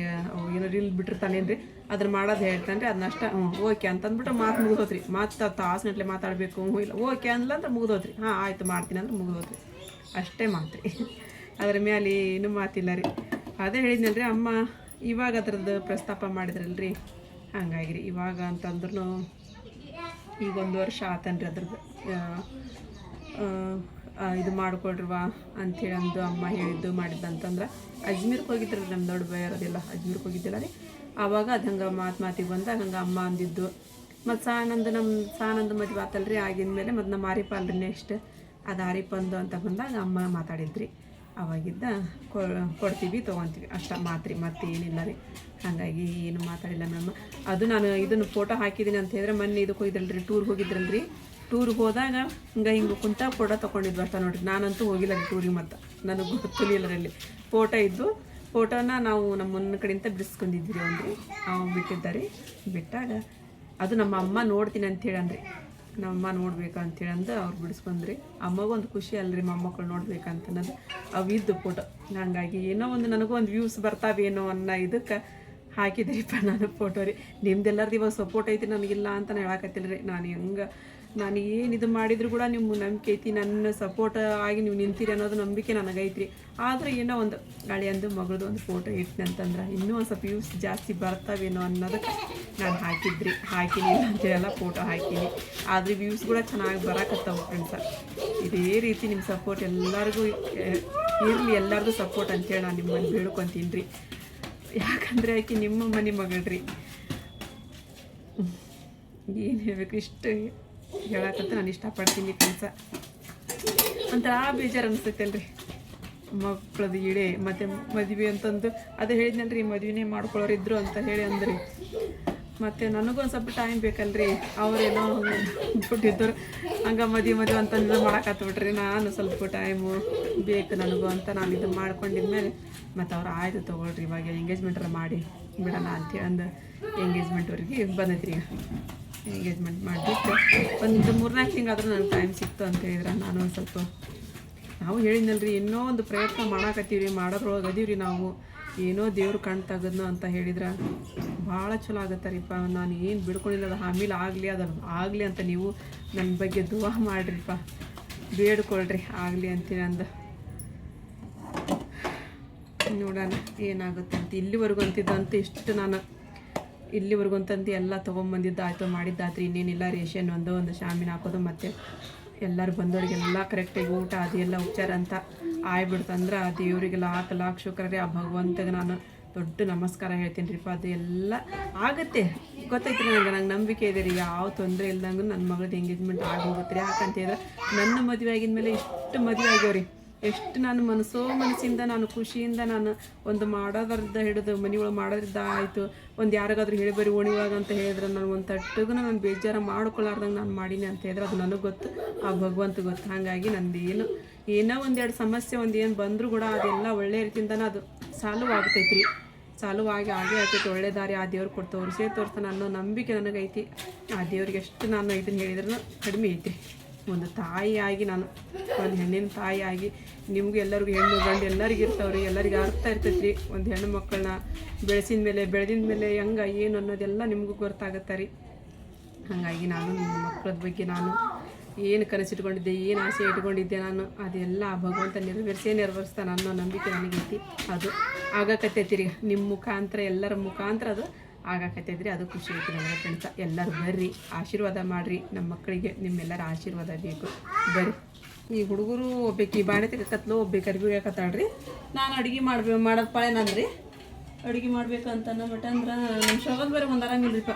ಏನೋ ರೀಲ್ ಬಿಟ್ಟಿರ್ತಾನೇನು ರೀ, ಅದನ್ನು ಮಾಡೋದು ಹೇಳ್ತಾನೆ ರೀ. ಅದನ್ನಷ್ಟ ಓಕೆ ಅಂತಂದ್ಬಿಟ್ಟು ಮಾತು ಮುಗಿದೋತ್ರಿ. ಮತ್ತು ತಾಸುಗಟ್ಟಲೆ ಮಾತಾಡಬೇಕು, ಹ್ಞೂ ಇಲ್ಲ ಓಕೆ ಅಂದ್ಲ ಅಂದ್ರೆ ಮುಗಿದೋತ್ರಿ. ಹಾಂ ಆಯಿತು ಮಾಡ್ತೀನಿ ಅಂದ್ರೆ ಮುಗಿದೋತ್ರಿ, ಅಷ್ಟೇ ಮಾತು ರೀ. ಅದ್ರ ಮೇಲೆ ಏನೂ ಮಾತಿಲ್ಲ ರೀ. ಅದೇ ಹೇಳಿದ್ನಲ್ಲ ರೀ, ಅಮ್ಮ ಇವಾಗ ಅದ್ರದ್ದು ಪ್ರಸ್ತಾಪ ಮಾಡಿದ್ರಲ್ರಿ, ಹಂಗಾಗಿ ರೀ ಇವಾಗ ಅಂತಂದ್ರೂ ಈಗ 1 ವರ್ಷ ಆತನ್ರಿ ಅದ್ರದ್ದು ಇದು ಮಾಡ್ಕೊಳ್ರಿವಾ ಅಂಥೇಳಿ ಅಂದು ಅಮ್ಮ ಹೇಳಿದ್ದು ಮಾಡಿದ್ದು ಅಂತಂದ್ರೆ ಅಜ್ಮೀರ್ಗೆ ಹೋಗಿದ್ರಿ ನಮ್ಮ ದೊಡ್ಡ ಬೈಯರೋದಿಲ್ಲ, ಅಜ್ಮೀರ್ಗೆ ಹೋಗಿದ್ದಿಲ್ಲ ರೀ. ಆವಾಗ ಅದು ಹಂಗೆ ಮಾತಿಗೆ ಬಂದಾಗ ಹಂಗೆ ಅಮ್ಮ ಅಂದಿದ್ದು. ಮತ್ತು ಸಾನಂದು ಮದುವೆ ಆತಲ್ರಿ, ಆಗಿನ ಮೇಲೆ ಮತ್ತು ನಮ್ಮ ಆರಿಪ ಅಲ್ರಿ ನೆಕ್ಸ್ಟ್ ಅದು ಆರಿಪಂದು ಅಂತ ಬಂದಾಗ ಅಮ್ಮ ಮಾತಾಡಿದ್ರಿ. ಅವಾಗಿದ್ದ ಕೊಡ್ತೀವಿ ತೊಗೊತೀವಿ ಅಷ್ಟ ಮಾತ್ರಿ, ಮತ್ತೆ ಏನಿಲ್ಲ ರೀ. ಹಾಗಾಗಿ ಏನು ಮಾತಾಡಿಲ್ಲ ನಮ್ಮ. ಅದು ನಾನು ಇದನ್ನು ಫೋಟೋ ಹಾಕಿದ್ದೀನಿ ಅಂತ ಹೇಳಿದ್ರೆ ಮೊನ್ನೆ ಇದಕ್ಕೆ ಹೋಗಿದ್ರಲ್ರಿ, ಟೂರ್ಗೆ ಹೋಗಿದ್ರಲ್ರಿ. ಟೂರ್ಗೆ ಹೋದಾಗ ಹಿಂಗೆ ಕುಂತ ಫೋಟೋ ತೊಗೊಂಡಿದ್ವಿ ಅಷ್ಟ ನೋಡಿರಿ. ನಾನಂತೂ ಹೋಗಿಲ್ಲ ರೀ ಟೂರಿಗೆ, ಮತ್ತು ನನಗೆ ಗೊತ್ತಿಲ್ಲರಲ್ಲಿ ಫೋಟೋ ಇದ್ದು. ಫೋಟೋನ ನಾವು ನಮ್ಮ ಮುನ್ನ ಕಡೆಯಿಂದ ಬಿಡಿಸ್ಕೊಂಡಿದ್ವಿ ಅವ್ನು ಅವ್ನು ಬಿಟ್ಟಿದ್ದಾರೆ. ಬಿಟ್ಟಾಗ ಅದು ನಮ್ಮ ಅಮ್ಮ ನೋಡ್ತೀನಿ ಅಂಥೇಳಿ ಅಂದ್ರಿ, ನಮ್ಮಮ್ಮ ನೋಡ್ಬೇಕು ಅಂಥೇಳಿ ಅಂದು ಅವ್ರು ಬಿಡಿಸ್ಕೊಂಡ್ರಿ. ಅಮ್ಮಗೊಂದು ಖುಷಿ ಅಲ್ರಿ ಮೊಮ್ಮಕ್ಕಳು ನೋಡ್ಬೇಕಂತ ಅನ್ನೋದು. ಅವು ಇದ್ದು ಫೋಟೋ, ಹಾಗಾಗಿ ಏನೋ ಒಂದು ನನಗೂ ಒಂದು ವ್ಯೂಸ್ ಬರ್ತಾವೇನೋ ಅನ್ನೋ ಇದಕ್ಕೆ ಹಾಕಿದ್ರಿಪ್ಪ ನಾನು ಫೋಟೋ ರೀ. ನಿಮ್ದೆಲ್ಲರದ್ದು ಇವಾಗ ಸಪೋರ್ಟ್ ಐತಿ, ನನಗಿಲ್ಲ ಅಂತ ಹೇಳಕತ್ತಿಲ್ಲ ರೀ. ನಾನು ಏನು ಇದು ಮಾಡಿದ್ರು ಕೂಡ ನಿಮ್ಮ ನಂಬಿಕೆ ಐತಿ, ನನ್ನ ಸಪೋರ್ಟ್ ಆಗಿ ನೀವು ನಿಂತೀರಿ ಅನ್ನೋದು ನಂಬಿಕೆ ನನಗೈತ್ರಿ. ಆದರೆ ಏನೋ ಒಂದು ಗಾಳಿಯಂದು ಮಗಳದು ಒಂದು ಫೋಟೋ ಇಟ್ಟಿನಿ ಅಂತಂದ್ರೆ ಇನ್ನೂ ಒಂದು ಸ್ವಲ್ಪ ವ್ಯೂಸ್ ಜಾಸ್ತಿ ಬರ್ತಾವೇನೋ ಅನ್ನೋದಕ್ಕೆ ನಾನು ಹಾಕಿನಿ ಅಂತೇಳಲ್ಲ, ಫೋಟೋ ಹಾಕೀನಿ. ಆದರೆ ವ್ಯೂಸ್ ಕೂಡ ಚೆನ್ನಾಗಿ ಬರಕತ್ತಾವ ಫ್ರೆಂಡ್ಸ. ಇದೇ ರೀತಿ ನಿಮ್ಮ ಸಪೋರ್ಟ್ ಎಲ್ಲರಿಗೂ ಇರಲಿ, ಎಲ್ಲರಿಗೂ ಸಪೋರ್ಟ್ ಅಂತೇಳಿ ನಾನು ನಿಮ್ಮನ್ನು ಬೇಡ್ಕೊತೀನಿ ರೀ. ಯಾಕಂದರೆ ಆಕೆ ನಿಮ್ಮ ಮನೆ ಮಗಳ್ರಿ, ಏನು ಹೇಳಬೇಕು ಇಷ್ಟು ಹೇಳಕ್ಕಂತ ನಾನು ಇಷ್ಟಪಡ್ತೀನಿ ಫ್ರೆಂಡ್ಸ. ಒಂಥರ ಬೇಜಾರು ಅನಿಸ್ತೈತೆ ಅಲ್ರಿ ಮಕ್ಕಳದು ಇಡೇ. ಮತ್ತು ಮದುವೆ ಅಂತಂದು ಅದು ಹೇಳಿದ್ನಲ್ರಿ, ಮದುವೆನೇ ಮಾಡ್ಕೊಳ್ಳೋರಿದ್ರು ಅಂತ ಹೇಳಿ ಅಂದ್ರಿ. ಮತ್ತು ನನಗೊಂದು ಸ್ವಲ್ಪ ಟೈಮ್ ಬೇಕಲ್ರಿ. ಅವರೇನೋ ಬಿಟ್ಟಿದ್ದವ್ರು ಹಂಗೆ ಮದುವೆ ಅಂತಂದು ಮಾಡಕತ್ಬಿಟ್ರಿ. ನಾನು ಸ್ವಲ್ಪ ಟೈಮು ಬೇಕು ನನಗೂ ಅಂತ ನಾನು ಇದು ಮಾಡ್ಕೊಂಡಿದ್ಮೇಲೆ ಮತ್ತು ಅವ್ರು ಆಯಿತು ತೊಗೊಳ್ರಿ ಇವಾಗ ಎಂಗೇಜ್ಮೆಂಟ್ರ ಮಾಡಿ ಬಿಡೋಣ ಅಂತೇಳಿ ಅಂದು ಎಂಗೇಜ್ಮೆಂಟ್ವರೆಗೆ ಬಂದೈತ್ರಿ. ಈಗ ಎಂಗೇಜ್ಮೆಂಟ್ ಮಾಡಿಬಿಟ್ಟು ಒಂದು 3-4 ತಿಂಗಳಾದ್ರೂ ನನಗೆ ಟೈಮ್ ಸಿಕ್ತು ಅಂತ ಹೇಳಿದ್ರೆ ನಾನು ಒಂದು ಸ್ವಲ್ಪ ನಾವು ಹೇಳಿದ್ನಲ್ರಿ, ಇನ್ನೂ ಒಂದು ಪ್ರಯತ್ನ ಮಾಡಾಕತ್ತೀವಿ, ಮಾಡೋದ್ರೊಳಗೆ ಅದೀವ್ರಿ ನಾವು. ಏನೋ ದೇವ್ರು ಕಣ್ಣು ತೆಗೆದ್ನೋ ಅಂತ ಹೇಳಿದ್ರೆ ಭಾಳ ಚಲೋ ಆಗುತ್ತಾರಿಪ್ಪ. ನಾನು ಏನು ಬಿಡ್ಕೊಂಡಿಲ್ಲ, ಅದು ಆಮೇಲೆ ಆಗಲಿ ಅಂತ ನೀವು ನನ್ನ ಬಗ್ಗೆ ದುವಾ ಮಾಡಿರಿಪ್ಪ, ಬೇಡ್ಕೊಳ್ರಿ ಆಗಲಿ ಅಂತೀನಿ ಅಂದ. ನೋಡೋಣ ಏನಾಗುತ್ತೆ ಅಂತ. ಇಲ್ಲಿವರೆಗೂ ಅಂತಿದ್ದಂತೂ ಇಷ್ಟು ನಾನು ಇಲ್ಲಿವರೆಗೂ ಅಂತಂದು ಎಲ್ಲ ತೊಗೊಂಬಂದಿದ್ದು ಆಯಿತು, ಮಾಡಿದ್ದಾತ್ರಿ. ಇನ್ನೇನಿಲ್ಲ, ರೇಷನ್ ಒಂದು ಶಾಮಿನ ಹಾಕೋದು ಮತ್ತು ಎಲ್ಲರೂ ಬಂದವರಿಗೆಲ್ಲ ಕರೆಕ್ಟಾಗಿ ಊಟ ಅದೆಲ್ಲ ಉಪಚಾರ ಅಂತ ಆಗ್ಬಿಡ್ತಂದ್ರೆ ಆ ದೇವರಿಗೆಲ್ಲ ಲಾಕ್ ಶುಕ್ರರೇ ಆ ಭಗವಂತಗೆ ನಾನು ದೊಡ್ಡ ನಮಸ್ಕಾರ ಹೇಳ್ತೀನಿ ರೀ. ಅದು ಎಲ್ಲ ಆಗುತ್ತೆ, ಗೊತ್ತೈತ್ರಿ ನಂಗೆ ನಂಬಿಕೆ ಇದೆ ರೀ. ಯಾವ ತೊಂದರೆ ಇಲ್ದಂಗೂ ನನ್ನ ಮಗಳದ್ದು ಎಂಗೇಜ್ಮೆಂಟ್ ಆಗೋಗುತ್ತೆ ರೀ. ಯಾಕಂತ ಹೇಳಿದ್ರೆ ನನ್ನ ಮದುವೆ ಆಗಿದ್ಮೇಲೆ ಇಷ್ಟು ಮದುವೆ ಆಗ್ಯಾವ್ರಿ. ಎಷ್ಟು ನಾನು ಮನಸ್ಸಿಂದ ನಾನು ಖುಷಿಯಿಂದ ನಾನು ಒಂದು ಮಾಡೋದ್ರದ್ದು ಹಿಡಿದು ಮನೆಯೊಳಗೆ ಮಾಡೋದ್ರಿಂದ ಆಯಿತು. ಒಂದು ಯಾರಿಗಾದ್ರೂ ಹೇಳಿ ಬರೀ ಓಣಿ ಒಳಗೆ ಅಂತ ಹೇಳಿದ್ರೆ ನಾನು ಒಂದು ತಟ್ಟಿಗೂ ನಾನು ಬೇಜಾರು ಮಾಡ್ಕೊಳ್ಳಾರ್ದಂಗೆ ನಾನು ಮಾಡೀನಿ ಅಂತ ಹೇಳಿದ್ರೆ ಅದು ನನಗೆ ಗೊತ್ತು, ಆ ಭಗವಂತ ಗೊತ್ತು. ಹಾಗಾಗಿ ನಂದು ಏನೋ ಒಂದೆರಡು ಸಮಸ್ಯೆ ಏನು ಬಂದರೂ ಕೂಡ ಅದೆಲ್ಲ ಒಳ್ಳೆಯ ರೀತಿಯಿಂದನೇ ಅದು ಸಾಲ್ವ್ ಆಗ್ತೈತ್ರಿ. ಸಾಲುವಾಗಿ ಆಗೇ ಆಗ್ತೈತಿ. ಒಳ್ಳೆ ದಾರಿ ಆ ದೇವ್ರು ತೋರಿಸ್ತಾನೆ ಅನ್ನೋ ನಂಬಿಕೆ ನನಗೈತಿ. ಆ ದೇವ್ರಿಗೆ ಎಷ್ಟು ನಾನು ಇದನ್ನು ಹೇಳಿದ್ರೂ ಕಡಿಮೆ ಐತಿ. ಒಂದು ತಾಯಿಯಾಗಿ ನಾನು ಒಂದು ಹೆಣ್ಣಿನ ತಾಯಿಯಾಗಿ ನಿಮಗೂ ಎಲ್ಲರಿಗೂ ಹೆಣ್ಣು ಗಂಡು ಎಲ್ಲರಿಗೂ ಇರ್ತಾವ್ರಿ, ಎಲ್ಲರಿಗೂ ಅರ್ಥ ಇರ್ತೈತೆ ರೀ. ಒಂದು ಹೆಣ್ಣು ಮಕ್ಕಳನ್ನ ಬೆಳೆದಿದ ಮೇಲೆ ಹೆಂಗೆ ಏನು ಅನ್ನೋದೆಲ್ಲ ನಿಮಗೂ ಗೊತ್ತಾಗುತ್ತೆ ರೀ. ಹಾಗಾಗಿ ನಾನು ನನ್ನ ಮಕ್ಕಳ ಬಗ್ಗೆ ನಾನು ಏನು ಕನಸಿಟ್ಕೊಂಡಿದ್ದೆ, ಏನು ಆಸೆ ಇಟ್ಕೊಂಡಿದ್ದೆ ನಾನು ಅದೆಲ್ಲ ಭಗವಂತ ನೆರವೇರಿಸ್ತಾನೆ ಅನ್ನೋ ನಂಬಿಕೆ ನನಗೈತಿ. ಅದು ಆಗಕತ್ತೈತಿ ನಿಮ್ಮ ಮುಖಾಂತರ, ಎಲ್ಲರ ಮುಖಾಂತರ ಅದು ಆಗಾಕತ್ತೈತ್ರಿ. ಅದು ಖುಷಿ ಐತಿ ನನಗೆ ಫ್ರೆಂಡ್ಸ. ಎಲ್ಲರೂ ಬರ್ರಿ, ಆಶೀರ್ವಾದ ಮಾಡಿರಿ ನಮ್ಮ ಮಕ್ಕಳಿಗೆ. ನಿಮ್ಮೆಲ್ಲರ ಆಶೀರ್ವಾದ ಬೇಕು, ಬರ್ರಿ. ಈ ಹುಡುಗರು ಒಬ್ಬಾಕಿ ಬಾಣೆ ತೆಗಕತ್ಲು, ಒಬ್ಬಾಕಿ ಅರ್ಬಿ ಹಾಕತ್ತಾಳ್ರಿ. ನಾನು ಅಡುಗೆ ಮಾಡೋದು ಪಾಳೆ ನಂದ್ರಿ. ಅಡುಗೆ ಮಾಡ್ಬೇಕಂತ ಬಟ್ ಅಂದ್ರೆ ನಮ್ಮ ಶೋಗದ ಬೇರೆ ಒಂದು ಆರಾಮಿಲ್ರಿಪ್ಪ.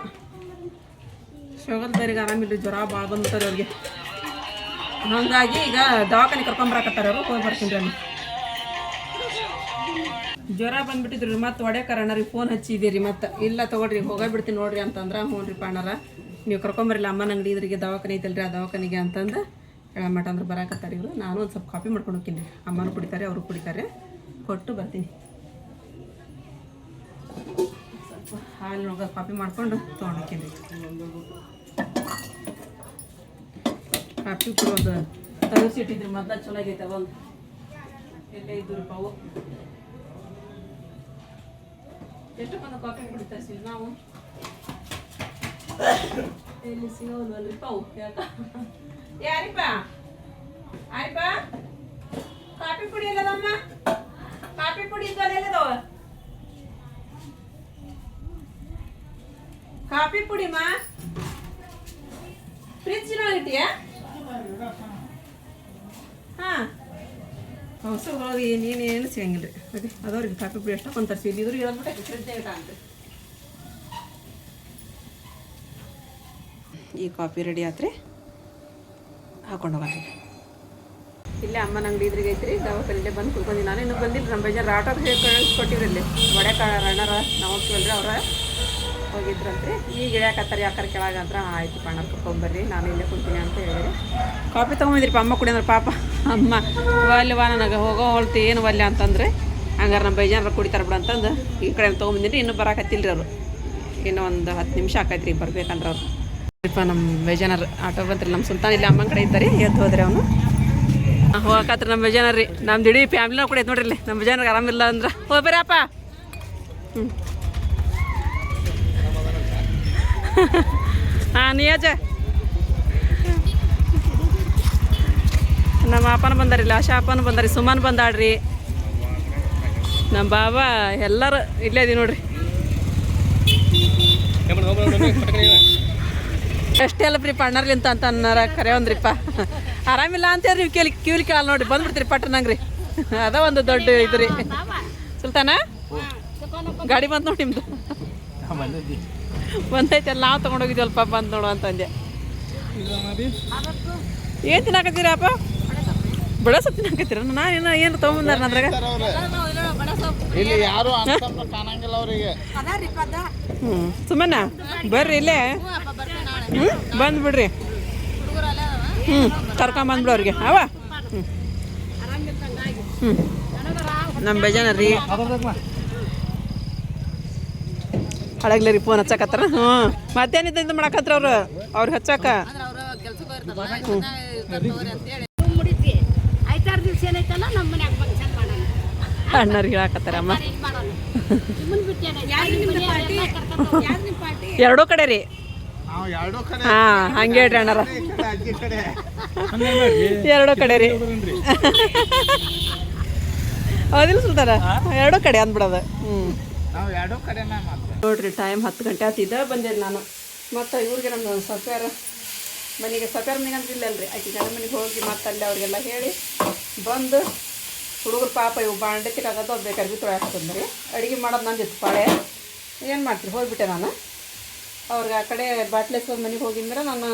ಶೋಗದ ಬೇರೆಗೆ ಆರಾಮಿಲ್ರಿ, ಜ್ವರ ಭಾಳ ಬಂದ್ಬಿಟ್ಟಾರೆ ಅವ್ರಿಗೆ. ಹಾಗಾಗಿ ಈಗ ದವಾಖಾನೆ ಕರ್ಕೊಂಬರಾಕತ್ತಾರೆ ಅವರು, ಹೋಗಿ ಬರ್ತೀನಿ ರೀ. ಅಲ್ಲಿ ಜ್ವರ ಬಂದ್ಬಿಟ್ಟಿದ್ರಿ ರೀ. ಮತ್ತು ಒಡೆಯಕಾರ ಅಣ್ಣರಿ ಫೋನ್ ಹಚ್ಚಿದ್ದೀರಿ. ಮತ್ತು ಇಲ್ಲ ತೊಗೊಳ್ರಿ ಹೋಗಿಬಿಡ್ತೀನಿ ನೋಡ್ರಿ ಅಂತಂದ್ರೆ, ಹ್ಞೂ ರೀ ಅಣ್ಣಾರ ನೀವು ಕರ್ಕೊಂಬರಿಲ್ಲ ಅಮ್ಮನ ಅಂಗಡಿ ಇದ್ರಿಗೆ ದವಾಖಾನೆ ಐತಲ್ರಿ, ಆ ದವಾಖಾನೆಗೆ ಅಂತಂದು ಹೇಳಮಟ ಅಂದ್ರೆ ಬರಾಕತ್ತಾರೆ ಇವರು. ನಾನು ಒಂದು ಸ್ವಲ್ಪ ಕಾಫಿ ಮಾಡ್ಕೊಂಡು ಹೋಗ್ತೀನಿ ರೀ. ಅಮ್ಮನೂ ಕುಡಿತಾರೆ, ಅವರು ಕುಡಿತಾರೆ. ಕೊಟ್ಟು ಬರ್ತೀನಿ. ಸ್ವಲ್ಪ ಹಾಲು ಕಾಫಿ ಮಾಡ್ಕೊಂಡು ತೊಗೊಂಡು ಹೋಗ್ತೀನಿ ರೀ. ಕಾಫಿ ಕೂಡ ಒಂದು ತರಿಸಿ ಇಟ್ಟಿದ್ರಿ ಮೊದಲ ಚಲೋ ಆಗೈತೆ. ಒಂದು ಎಲ್ಲೇ ಇದ್ದು ಪಾವು ಎಷ್ಟು ಬಂದು ಕಾಫಿ ಕುಡಿತಾರೆ ನಾವು ಎಲ್ಲಿ ಸಿಗೋಲ್ವಲ್ರಿ ಪಾವು. ಯಾಕ ಯಾರಿಪ್ಪ ಆಯ್ಪ ಕಾಫಿ ಪುಡಿ ಎಲ್ಲದಮ್ಮ, ಕಾಫಿ ಪುಡಿ ಇದ್ದವ ಕಾಫಿ ಪುಡಿ ಮಾ ಫ್ರಿಜ್ನಾಗ ಇಟ್ಟಿಯ? ಹಾಂ ಹೊಸಗಳು ನೀನೇನು ಸಿಗಂಗಿಲ್ಲ ರೀ. ಅದೇ ಅದವ್ರಿಗೆ ಕಾಫಿ ಪುಡಿ ಎಷ್ಟು ಹಾಕೊಂಡು ತರಿಸಿ ಇದ್ರು ಇರೋದ್ಬಿಟ್ಟು ಫ್ರಿಜ್ನಾಗ ಇಟ್ಟಾಂತ. ಈ ಕಾಫಿ ರೆಡಿ ಆತ್ರಿ, ಹಾಕೊಂಡು ಹೋಗ್ರಿ. ಇಲ್ಲೇ ಅಮ್ಮನ ಅಂಗಡಿ ಇದ್ರಿಗೆ ಐತ್ರಿ. ದವಾಖಾನೆ ಬಂದು ಕುತ್ಕೊಂಡು ನಾನು ಇನ್ನೂ ಬಂದಿಲ್ಲ. ನಮ್ಮ ಬೇಜಾರು ಆಟೋದು ಹೇಳಿ ಕಳಿಸ್ಕೊಟ್ಟಿವ್ರಿ. ಇಲ್ಲಿ ಒಡೆ ಅಣ್ಣಾರ ನಾವು ಹೋಗ್ತೀವಲ್ರಿ, ಅವ್ರ ಹೋಗಿದ್ರಂತ್ರಿ. ಈಗ ಇಳ್ಯಾಕತ್ತಾರೆ ಯಾಕಾರ ಕೆಳಗಂದ್ರೆ ಆಯ್ತು ಅಣ್ಣ ಕರ್ಕೊಂಬರ್ರಿ, ನಾನು ಇಲ್ಲೇ ಕುಂತೀನಿ ಅಂತ ಹೇಳಿರಿ. ಕಾಫಿ ತೊಗೊಂಡಿದ್ರಿಪ್ಪ ಅಮ್ಮ ಕುಡಿ ಅಂದ್ರೆ. ಪಾಪ ಅಮ್ಮ ಒಲ್ಲೆವಾ ನನಗೆ ಹೋಗೋ ಹೊಳ್ತಿ ಏನು ಒಲ್ಲೆ ಅಂತಂದ್ರೆ, ಹಂಗಾರೆ ನಮ್ಮ ಬೇಜಾರ ಕುಡಿತಾರೆ ಬಿಡು ಅಂತಂದು ಈ ಕಡೆ ತೊಗೊಂಬಂದಿನಿ. ಇನ್ನೂ ಬರಾಕತ್ತಿಲ್ರಿ ಅವರು, ಇನ್ನೂ ಒಂದು 10 ನಿಮಿಷ ಆಕೈತ್ರಿ ಬರ್ಬೇಕಂದ್ರೆ ಅವ್ರು. ಸ್ವಲ್ಪ ನಮ್ಮ ಬೇಜಾನರು ಆಟೋ ಬಂತ್ರಿ. ನಮ್ಮ ಸುಲ್ತಾನ್ ಇಲ್ಲಿ ಅಮ್ಮನ ಕಡೆ ಇದ್ದಾರೆ, ಎದ್ದು ಹೋದ್ರೆ ಅವನು ಹೋಗಕತ್ರಿ. ನಮ್ಮ ಬೇಜಾನರಿ ನಮ್ದು ಇಡೀ ಫ್ಯಾಮಿಲಿನ ಕೂಡ ಐತೆ ನೋಡ್ರಿ. ಇಲ್ಲಿ ನಮ್ಮ ಬೇಜಾನಿಗೆ ಆರಾಮಿಲ್ಲ ಅಂದ್ರೆ ಹೋಗ್ಬರ್ರಿ ಅಪ್ಪ. ಹಾಂ ನಿಯಜ ನಮ್ಮ ಅಪ್ಪನ ಬಂದಾರಿಲ್ಲ, ಆಶಾ ಅಪ್ಪನ ಬಂದಾರಿ, ಸುಮನ್ ಬಂದಾಡ್ರಿ, ನಮ್ಮ ಬಾಬಾ ಎಲ್ಲರೂ ಇಲ್ಲೇ ಇದೀವಿ ನೋಡ್ರಿ. ಎಷ್ಟೇ ಅಲ್ಲ ಪ್ರೀ ಪಣ್ಣರ್ಲಿಂತ ಅಂತ ಅನ್ನಾರ ಕರೆ ಒಂದ್ರಿಪ್ಪ. ಆರಾಮಿಲ್ಲ ಅಂತೇಳಿ ನೀವು ಕಿವಿಲಿ ಕೇಳ ನೋಡ್ರಿ ಬಂದ್ಬಿಡ್ತೀರಿ ಪಟ್ಟ ನಂಗೆ. ಅದ ಒಂದು ದೊಡ್ಡ ಇದು ರೀ. ಸುಲ್ತಾನ ಗಾಡಿ ಬಂತು ನೋಡಿ ನಿಮ್ದು ಬಂದೈತೆ. ಅಲ್ಲಿ ನಾವು ತೊಗೊಂಡೋಗಿದ್ವಲ್ಪ ಬಂದು ನೋಡು ಅಂತಂದೆ. ಏನು ತಿನ್ನಾಕತ್ತೀರಪ್ಪ? ಬಡಸ ತಿನ್ನಾಕತ್ತೀರ? ನಾನು ಏನು ತೊಗೊಂಬಂದಾರ ಅದ್ರಾಗ? ಸುಮ್ಮನ ಬರ್ರಿ ಇಲ್ಲೇ ಬಂದ್ಬಿಡ್ರಿ. ಕರ್ಕೊಂಬಂದ್ಬಿಡು ಅವ್ರಿಗೆ ಅವ. ನಮ್ಮ ಬೇಜಾನ ರೀ ಹಳಗ್ಲಿ ರೀ ಫೋನ್ ಹಚ್ಚಕತ್ತಾರ. ಮತ್ತೇನಿದ್ದ ಇದು ಮಾಡಕತ್ರ ಅವ್ರಿಗೆ ಹಚ್ಚಾಕ. ಅಣ್ಣವ್ರಿಗೆ ಹೇಳಕತ್ತಾರ ಅಮ್ಮ. ಎರಡೂ ಕಡೆ ರೀ. ಹಾಂ ಹಂಗೆ ಹೇಳ್ರಿ ಅಣ್ಣಾರ, ಎರಡೂ ಕಡೆ ರೀ. ಹೌದಿಲ್ಲ ಸುಲ್ತಾನ? ಎರಡೂ ಕಡೆ ಅಂದ್ಬಿಡೋದು. ನೋಡ್ರಿ ಟೈಮ್ 10 ಗಂಟೆ ಆತಿದ್ದ ಬಂದೆ ನಾನು. ಮತ್ತು ಇವ್ರಿಗೆ ನಮ್ಮ ಸೊಪ್ಯಾರ ಮನೆಗೆ, ಸೊಪ್ಯಾರ ಮನೆಗೆ ಅಂತ ಇಲ್ಲಲ್ರಿ, ಆಕೆ ಗಂಡ ಮನೆಗೆ ಹೋಗಿ ಮತ್ತೆ ಅಲ್ಲಿ ಅವ್ರಿಗೆಲ್ಲ ಹೇಳಿ ಬಂದು ಹುಡುಗರು ಪಾಪ ಇವು ಬಾಂಡೆ ತಿಕ್ಕಾಗದು ಬೇಕು ಅರ್ಬಿ ತೊಳ್ಯಾಕತ್ತಂದ್ರಿ. ಅಡುಗೆ ಮಾಡೋದು ನಂದಿತ್ತು ಪಾಳೆ. ಏನು ಮಾಡ್ತೀರಿ ಹೋಗಿಬಿಟ್ಟೆ ನಾನು. ಅವ್ರಿಗೆ ಆ ಕಡೆ ಬಾಟ್ಲೇಶ್ವರ ಮನೆಗೆ ಹೋಗಿಂದ್ರೆ ನಾನು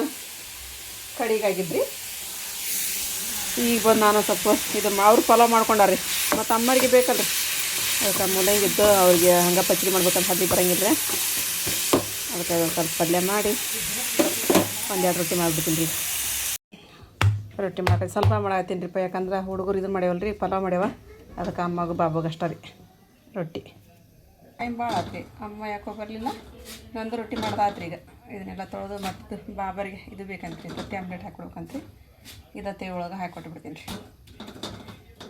ಕಡೆಗಾಗಿದ್ರಿ. ಈಗ ಬಂದು ನಾನು ಸ್ವಲ್ಪ ಇದು ಅವ್ರು ಫಾಲೋ ಮಾಡ್ಕೊಂಡಾರ್ರಿ. ಮತ್ತು ಅಮ್ಮರಿಗೆ ಬೇಕಲ್ರಿ, ಅದಕ್ಕೆ ಮುಲ್ಲಂಗಿದ್ದು ಅವ್ರಿಗೆ ಹಂಗೆ ಪಚ್ಚಡಿ ಮಾಡ್ಬೇಕಂತ ಹದ್ದಿ ಬರೋಂಗಿಲ್ಲ. ಅದಕ್ಕೆ ಸ್ವಲ್ಪ ಪಲ್ಯ ಮಾಡಿ 1-2 ರೊಟ್ಟಿ ಮಾಡಿಬಿಡ್ತೀನಿ ರೀ. ರೊಟ್ಟಿ ಮಾಡಿ ಸ್ವಲ್ಪ ಮಾಡತ್ತೀನಿ ರೀ. ಯಾಕಂದ್ರೆ ಹುಡುಗರು ಇದನ್ನು ಮಾಡ್ಯವಲ್ಲ ರೀ, ಪಲಾವ್ ಮಾಡ್ಯಾವ. ಅದಕ್ಕೆ ಅಮ್ಮಗೂ ಬಾಬುಗೆ ಅಷ್ಟ ರೀ ರೊಟ್ಟಿ. ಟೈಮ್ ಭಾಳ ಆತ್ರಿ. ಅಮ್ಮ ಯಾಕೋ ಬರಲಿಲ್ಲ, ನಂದು ರೊಟ್ಟಿ ಮಾಡ್ದಾತ್ರಿ. ಈಗ ಇದನ್ನೆಲ್ಲ ತೊಳೆದು ಮತ್ತು ಬಾಬರಿಗೆ ಇದು ಬೇಕಂತ್ರಿ, ರೊಟ್ಟಿ ಆಮ್ಲೆಟ್ ಹಾಕ್ಕೊಡ್ಬೇಕಂತ್ರಿ. ತತ್ತಿ ಒಳಗೆ ಹಾಕಿ ಕೊಟ್ಬಿಡ್ತೀನಿ ರೀ.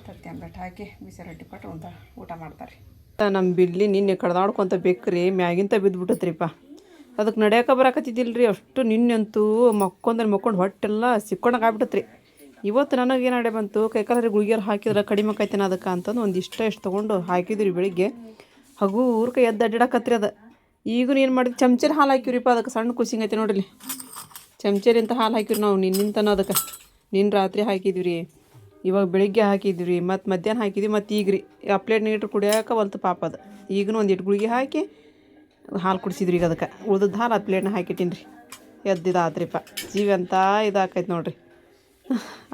ತತ್ತಿ ಆಮ್ಲೆಟ್ ಹಾಕಿ ಬಿಸಿ ರೊಟ್ಟಿ ಕೊಟ್ಟು ಊಟ ಮಾಡ್ತಾರೆ. ನಮ್ಮ ಬಿಡ್ಲಿ ನಿನ್ನೆ ಕಡ್ದಾಡ್ಕೊತ ಬೇಕ್ರಿ ಮ್ಯಾಗಿಂತ ಬಿದ್ದುಬಿಟ್ಟತ್ರಿಪ್ಪ. ಅದಕ್ಕೆ ನಡೆಯೋಕೆ ಬರಾಕತ್ತಿದ್ದಿಲ್ಲ ರೀ. ಅಷ್ಟು ನಿನ್ನೆಂತೂ ಮಕ್ಕೊಂಡು ಹೊಟ್ಟೆಲ್ಲ ಸಿಕ್ಕೊಂಡಾಗ ಆಗ್ಬಿಟ್ಟತ್ರಿ. ಇವತ್ತು ನನಗೇನು ಅಡೆ ಬಂತು, ಕೈಕಾಲ ಗುಳಿಗೆರು ಹಾಕಿದ್ರೆ ಕಡಿಮೆ ಆಕೈತೇನೆ ಅದಕ್ಕೆ ಅಂತಂದು ಒಂದು ಎಷ್ಟು ತೊಗೊಂಡು ಹಾಕಿದ್ರಿ ಬೆಳಿಗ್ಗೆ. ಹಗೂರ್ಕ ಎದ್ದು ಅಡ್ಡಾಡಕತ್ರಿ ಅದು. ಈಗೂ ಏನು ಮಾಡಿದ್ವಿ, ಚಮಚೇರಿ ಹಾಲು ಹಾಕಿವ್ರಿಪ್ಪ ಅದಕ್ಕೆ. ಸಣ್ಣ ಕುಸಿಂಗೈತೆ ನೋಡ್ರಿ, ಚಮಚೇರಿಂತ ಹಾಲು ಹಾಕಿವ್ರಿ ನಾವು ನಿನ್ನಿಂತನ ಅದಕ್ಕೆ. ನಿನ್ನ ರಾತ್ರಿ ಹಾಕಿದ್ವಿ ರೀ, ಇವಾಗ ಬೆಳಿಗ್ಗೆ ಹಾಕಿದ್ವಿ ರೀ, ಮತ್ತು ಮಧ್ಯಾಹ್ನ ಹಾಕಿದ್ವಿ, ಮತ್ತು ಈಗ ರೀ ಆ ಪ್ಲೇಟ್ ನೀರು ಕುಡಿಯೋಕೆ ಬಂತು ಪಾಪ ಅದು. ಈಗೂ ಒಂದು ಇಟ್ಟು ಗುಳಿಗೆ ಹಾಕಿ ಹಾಲು ಕುಡಿಸಿದ್ರಿ. ಈಗ ಅದಕ್ಕೆ ಉಳ್ದದ್ದು ಹಾಲು ಆ ಪ್ಲೇಟ್ನ ಹಾಕಿಟ್ಟಿನಿ ರೀ. ಎದ್ದಿದ್ದಾತ್ರಿಪ್ಪ. ಜೀವ ಅಂತ ಇದಾಕೈತೆ ನೋಡ್ರಿ.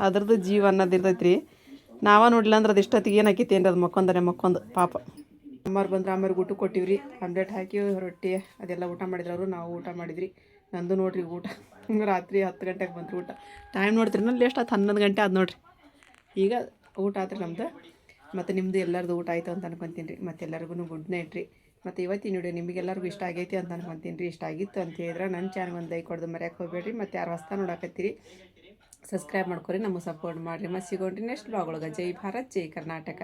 ಅದ್ರದ್ದು ಜೀವ ಅನ್ನೋದು ಇರ್ತೈತೆ ರೀ. ನಾವ ನೋಡಿಲ್ಲ ಅಂದ್ರೆ ಅದು ಇಷ್ಟೊತ್ತಿಗೆ ಏನು ಹಾಕೈತಿ ಏನು ಅದು ಮಕ್ಕೊಂದು ಪಾಪ. ಅಮ್ಮವ್ರು ಬಂದ್ರೆ ಅಮ್ಮವ್ರಿಗೆ ಊಟ ಕೊಟ್ಟಿವ್ರಿ. ಆಮ್ಲೆಟ್ ಹಾಕಿ ರೊಟ್ಟಿ ಅದೆಲ್ಲ ಊಟ ಮಾಡಿದ್ರು ಅವರು. ನಾವು ಊಟ ಮಾಡಿದ್ರಿ. ನಂದು ನೋಡ್ರಿ ಊಟ ರಾತ್ರಿ 10 ಗಂಟೆಗೆ ಬಂತು ಊಟ. ಟೈಮ್ ನೋಡ್ತೀರಿ ನಲ್ಲಿ ಎಷ್ಟು ಆಯ್ತು, 11 ಗಂಟೆ ಆದ ನೋಡ್ರಿ. ಈಗ ಊಟ ಆತ್ರಿ ನಮ್ದು. ಮತ್ತು ನಿಮ್ಮದು ಎಲ್ಲರದು ಊಟ ಆಯಿತು ಅಂತ ಅನ್ಕೊತೀನಿ ರೀ. ಮತ್ತು ಎಲ್ಲರಿಗೂ ಗುಡ್ ನೈಟ್ ರೀ. ಮತ್ತು ಇವತ್ತಿನ ವಿಡಿಯೋ ನಿಮಗೆಲ್ಲರಿಗೂ ಇಷ್ಟ ಆಗೈತಿ ಅಂತ ಅನ್ಕೊತೀನಿ ರೀ. ಇಷ್ಟ ಆಗಿತ್ತು ಅಂತ ಹೇಳಿದ್ರೆ ನನ್ನ ಚಾನಲ್ ಒಂದು ಲೈಕ್ ಕೊಡೋದು ಮರ್ಯಾಕೆ ಹೋಗ್ಬೇಡ್ರಿ. ಮತ್ತು ಯಾರು ಹೊಸ್ತಾ ನೋಡಾಕತ್ತೀರಿ ಸಬ್ಸ್ಕ್ರೈಬ್ ಮಾಡ್ಕೊರಿ, ನಮಗೆ ಸಪೋರ್ಟ್ ಮಾಡಿರಿ. ಮತ್ತು ಸಿಗೋಣ್ರಿ ನೆಕ್ಸ್ಟ್ ಬ್ಲಾಗ್ ಒಳಗೆ. ಜೈ ಭಾರತ್, ಜೈ ಕರ್ನಾಟಕ.